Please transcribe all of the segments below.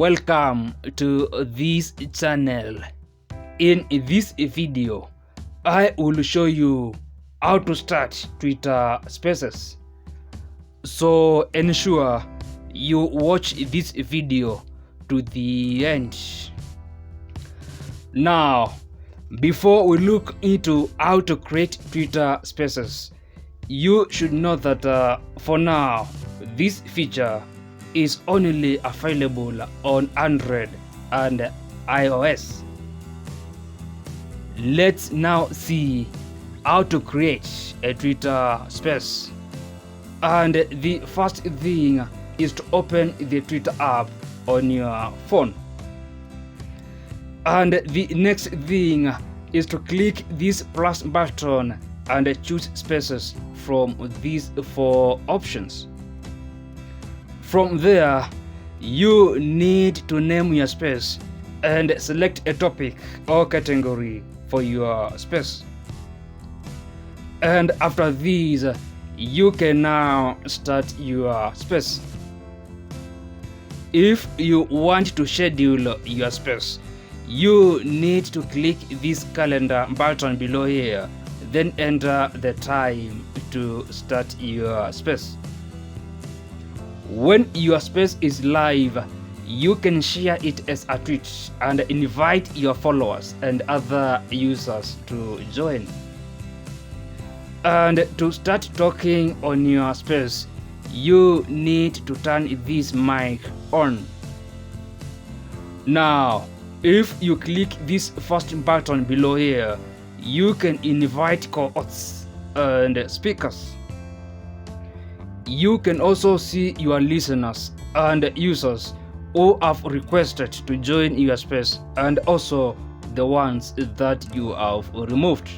Welcome to this channel. In this video, I will show you how to start Twitter Spaces. So ensure you watch this video to the end. Now, before we look into how to create Twitter Spaces, you should know that for now, this feature is only available on Android and iOS. Let's now see how to create a Twitter Space. And the first thing is to open the Twitter app on your phone. And the next thing is to click this plus button and choose Spaces from these four options. From there, you need to name your space and select a topic or category for your space. And after these, you can now start your space. If you want to schedule your space, you need to click this calendar button below here, then enter the time to start your space. When your space is live, you can share it as a tweet and invite your followers and other users to join. And to start talking on your space, you need to turn this mic on. Now, if you click this first button below here, you can invite co-hosts and speakers. You can also see your listeners and users who have requested to join your space and also the ones that you have removed.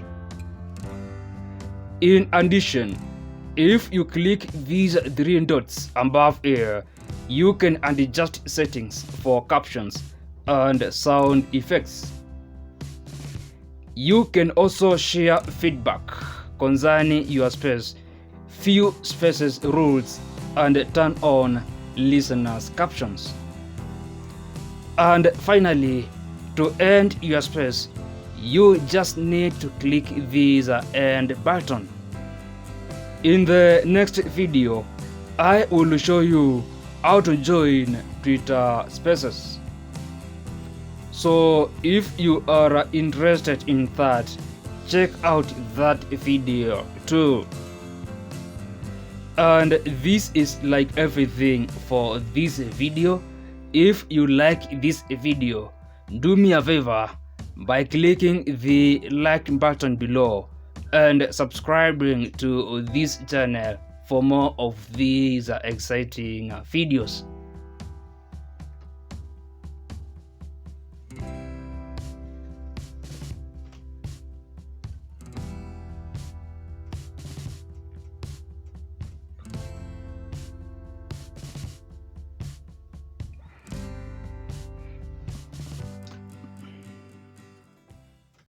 In addition, if you click these three dots above here, you can adjust settings for captions and sound effects. You can also share feedback concerning your space, view spaces rules, and turn on listeners' captions. And finally, to end your space, you just need to click this end button. In the next video, I will show you how to join Twitter Spaces. So if you are interested in that, check out that video too. And this is like everything for this video. If you like this video, do me a favor by clicking the like button below and subscribing to this channel for more of these exciting videos.